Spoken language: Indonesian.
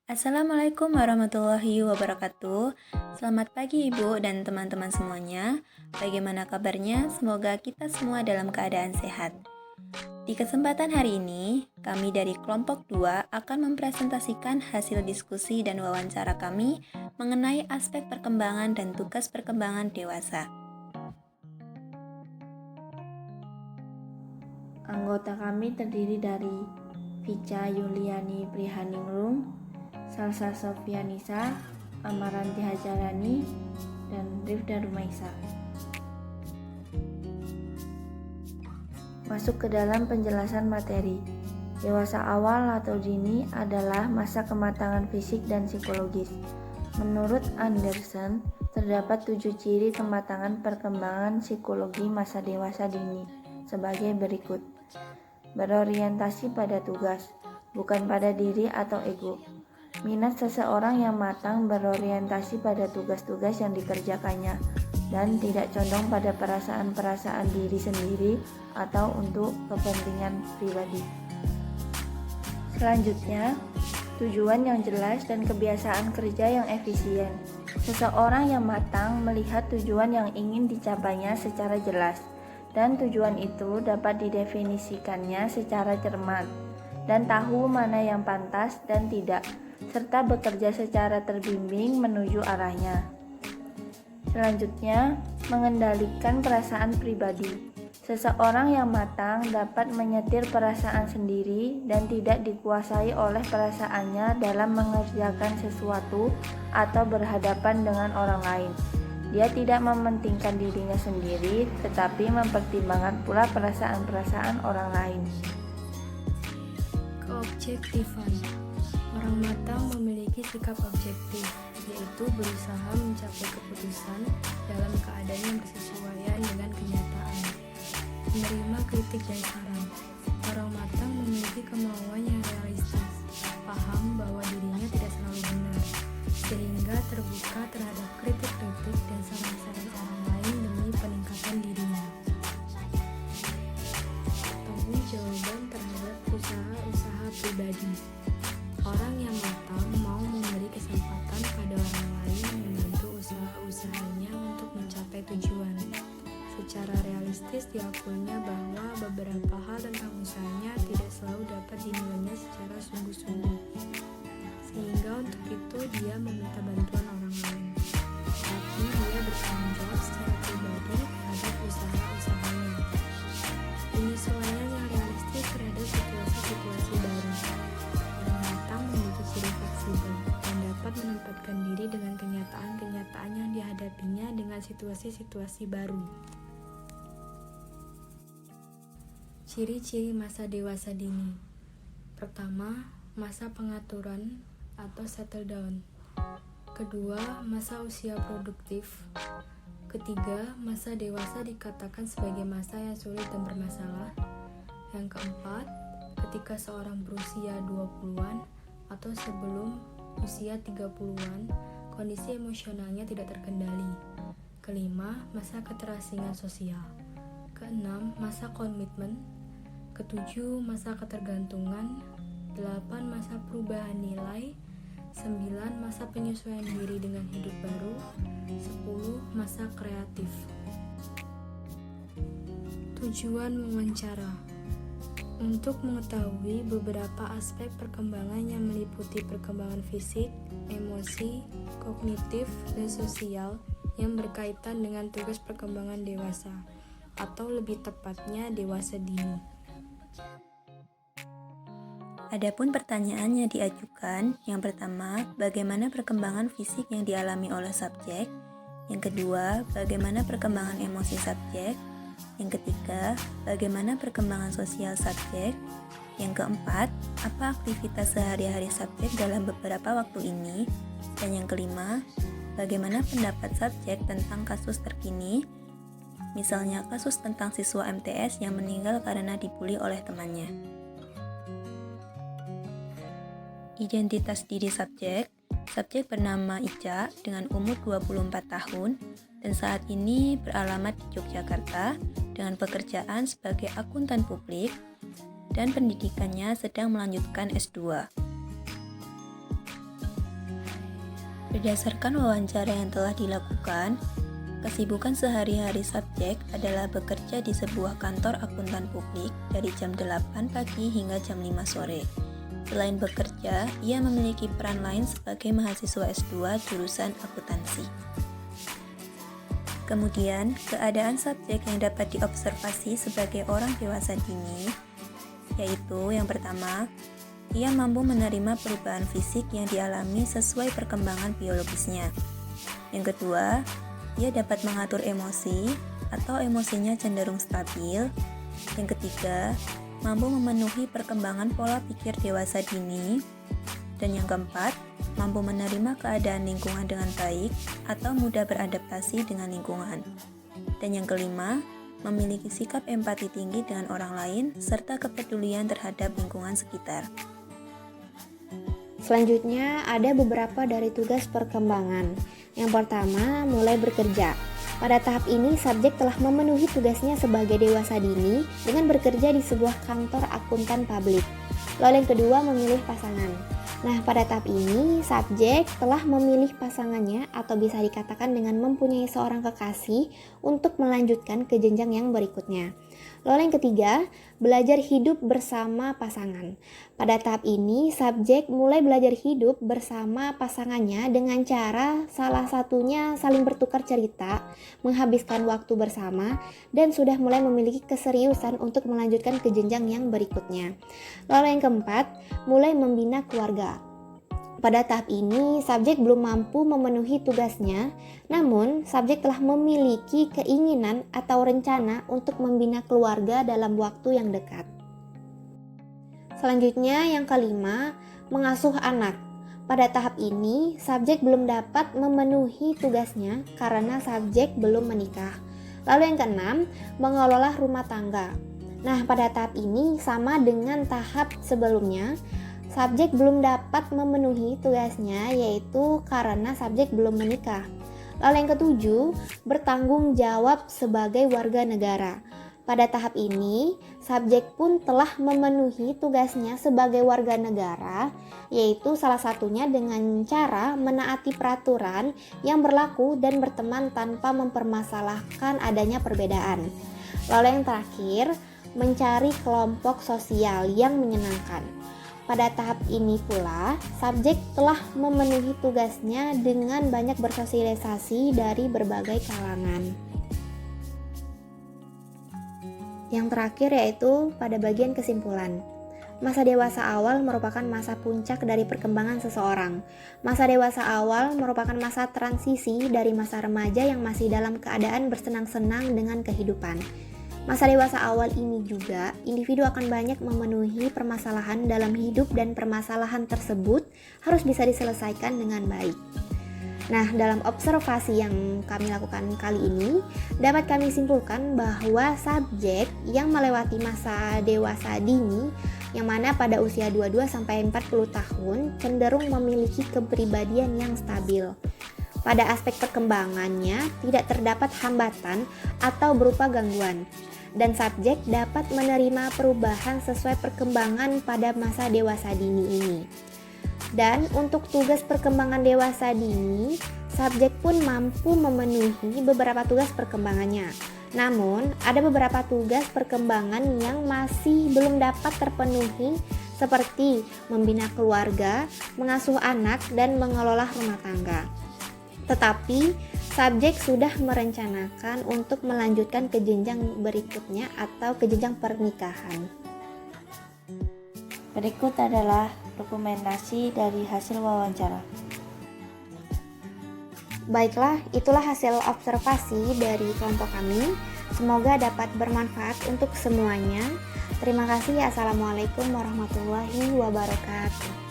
Assalamualaikum warahmatullahi wabarakatuh. Selamat pagi Ibu dan teman-teman semuanya. Bagaimana kabarnya? Semoga kita semua dalam keadaan sehat. Di kesempatan hari ini, kami dari kelompok 2 akan mempresentasikan hasil diskusi dan wawancara kami mengenai aspek perkembangan dan tugas perkembangan dewasa. Anggota kami terdiri dari Vica Yuliani Prihaningrum, Salsa Sofianisa, Amaranti Hajarani, dan Rifda Rumaisa. Masuk ke dalam penjelasan materi. Dewasa awal atau dini adalah masa kematangan fisik dan psikologis. Menurut Anderson, terdapat 7 ciri kematangan perkembangan psikologi masa dewasa dini sebagai berikut. Berorientasi pada tugas, bukan pada diri atau ego. Minat seseorang yang matang berorientasi pada tugas-tugas yang dikerjakannya dan tidak condong pada perasaan-perasaan diri sendiri atau untuk kepentingan pribadi. Selanjutnya, tujuan yang jelas dan kebiasaan kerja yang efisien. Seseorang yang matang melihat tujuan yang ingin dicapainya secara jelas, dan tujuan itu dapat didefinisikannya secara cermat, dan tahu mana yang pantas dan tidak, serta bekerja secara terbimbing menuju arahnya. Selanjutnya, mengendalikan perasaan pribadi. Seseorang yang matang dapat menyetir perasaan sendiri dan tidak dikuasai oleh perasaannya dalam mengerjakan sesuatu atau berhadapan dengan orang lain. Dia tidak mementingkan dirinya sendiri, tetapi mempertimbangkan pula perasaan-perasaan orang lain. Keobjektifan. Orang matang memiliki sikap objektif, yaitu berusaha mencapai keputusan dalam keadaan yang bersesuaian dengan kenyataan. Menerima kritik dan saran. Orang matang memiliki kemauan yang realistis, paham bahwa dirinya tidak selalu benar, sehingga terbuka terhadap kritik-kritik dan saran-saran orang lain demi peningkatan dirinya. Temu jawaban terhadap usaha-usaha pribadi. Orang yang matang mau memberi kesempatan pada orang lain membantu usaha-usahanya untuk mencapai tujuan. Secara realistis diakuinya bahwa beberapa hal tentang usahanya tidak selalu dapat dinilainya secara sungguh-sungguh, sehingga untuk itu dia meminta bantuan orang lain. Tapi dia bertanggung jawab secara pribadi terhadap usaha-usahanya. Penyesuaian yang realistis terhadap situasi-situasi baru. Orang matang memiliki ciri fleksibel dan dapat menempatkan diri dengan kenyataan-kenyataan yang dihadapinya dengan situasi-situasi baru. Ciri-ciri masa dewasa dini. Pertama, masa pengaturan atau settle down. Kedua, masa usia produktif. Ketiga, masa dewasa dikatakan sebagai masa yang sulit dan bermasalah. Yang keempat, ketika seorang berusia 20-an atau sebelum usia 30-an, kondisi emosionalnya tidak terkendali. Kelima, masa keterasingan sosial. Keenam, masa komitmen. Ketujuh, masa ketergantungan. 8, masa perubahan nilai. 9, masa penyesuaian diri dengan hidup baru. 10, masa kreatif. Tujuan wawancara. Untuk mengetahui beberapa aspek perkembangan yang meliputi perkembangan fisik, emosi, kognitif, dan sosial yang berkaitan dengan tugas perkembangan dewasa, atau lebih tepatnya dewasa dini. Adapun pertanyaan yang diajukan, yang pertama, bagaimana perkembangan fisik yang dialami oleh subjek? Yang kedua, bagaimana perkembangan emosi subjek? Yang ketiga, bagaimana perkembangan sosial subjek? Yang keempat, apa aktivitas sehari-hari subjek dalam beberapa waktu ini? Dan yang kelima, bagaimana pendapat subjek tentang kasus terkini? Misalnya kasus tentang siswa MTS yang meninggal karena dibully oleh temannya. Identitas diri subjek. Subjek bernama Ica dengan umur 24 tahun dan saat ini beralamat di Yogyakarta dengan pekerjaan sebagai akuntan publik dan pendidikannya sedang melanjutkan S2. Berdasarkan wawancara yang telah dilakukan, kesibukan sehari-hari subjek adalah bekerja di sebuah kantor akuntan publik dari jam 8 pagi hingga jam 5 sore. Selain bekerja, ia memiliki peran lain sebagai mahasiswa S2 jurusan akuntansi. Kemudian, keadaan subjek yang dapat diobservasi sebagai orang dewasa dini, yaitu yang pertama, ia mampu menerima perubahan fisik yang dialami sesuai perkembangan biologisnya. Yang kedua, ia dapat mengatur emosi atau emosinya cenderung stabil. Yang ketiga, mampu memenuhi perkembangan pola pikir dewasa dini. Dan yang keempat, mampu menerima keadaan lingkungan dengan baik atau mudah beradaptasi dengan lingkungan. Dan yang kelima, memiliki sikap empati tinggi dengan orang lain serta kepedulian terhadap lingkungan sekitar. Selanjutnya ada beberapa dari tugas perkembangan. Yang pertama, mulai bekerja. Pada tahap ini, subjek telah memenuhi tugasnya sebagai dewasa dini dengan bekerja di sebuah kantor akuntan publik. Lalu yang kedua, memilih pasangan. Nah, pada tahap ini, subjek telah memilih pasangannya atau bisa dikatakan dengan mempunyai seorang kekasih untuk melanjutkan ke jenjang yang berikutnya. Lalu yang ketiga, belajar hidup bersama pasangan. Pada tahap ini, subjek mulai belajar hidup bersama pasangannya dengan cara salah satunya saling bertukar cerita, menghabiskan waktu bersama, dan sudah mulai memiliki keseriusan untuk melanjutkan ke jenjang yang berikutnya. Lalu yang keempat, mulai membina keluarga. Pada tahap ini, subjek belum mampu memenuhi tugasnya, namun subjek telah memiliki keinginan atau rencana untuk membina keluarga dalam waktu yang dekat. Selanjutnya, yang kelima, mengasuh anak. Pada tahap ini, subjek belum dapat memenuhi tugasnya karena subjek belum menikah. Lalu yang keenam, mengelola rumah tangga. Nah, pada tahap ini sama dengan tahap sebelumnya, subjek belum dapat memenuhi tugasnya yaitu karena subjek belum menikah. Lalu yang ketujuh, bertanggung jawab sebagai warga negara. Pada tahap ini, subjek pun telah memenuhi tugasnya sebagai warga negara, yaitu salah satunya dengan cara menaati peraturan yang berlaku dan berteman tanpa mempermasalahkan adanya perbedaan. Lalu yang terakhir, mencari kelompok sosial yang menyenangkan. Pada tahap ini pula, subjek telah memenuhi tugasnya dengan banyak bersosialisasi dari berbagai kalangan. Yang terakhir yaitu pada bagian kesimpulan. Masa dewasa awal merupakan masa puncak dari perkembangan seseorang. Masa dewasa awal merupakan masa transisi dari masa remaja yang masih dalam keadaan bersenang-senang dengan kehidupan. Masa dewasa awal ini juga, individu akan banyak memenuhi permasalahan dalam hidup dan permasalahan tersebut harus bisa diselesaikan dengan baik. Nah, dalam observasi yang kami lakukan kali ini, dapat kami simpulkan bahwa subjek yang melewati masa dewasa dini, yang mana pada usia 22-40 tahun, cenderung memiliki kepribadian yang stabil. Pada aspek perkembangannya, tidak terdapat hambatan atau berupa gangguan. Dan subjek dapat menerima perubahan sesuai perkembangan pada masa dewasa dini ini. Dan untuk tugas perkembangan dewasa dini, subjek pun mampu memenuhi beberapa tugas perkembangannya. Namun, ada beberapa tugas perkembangan yang masih belum dapat terpenuhi seperti membina keluarga, mengasuh anak, dan mengelola rumah tangga. Tetapi, subjek sudah merencanakan untuk melanjutkan ke jenjang berikutnya atau ke jenjang pernikahan. Berikut adalah dokumentasi dari hasil wawancara. Baiklah, itulah hasil observasi dari kelompok kami. Semoga dapat bermanfaat untuk semuanya. Terima kasih. Assalamualaikum warahmatullahi wabarakatuh.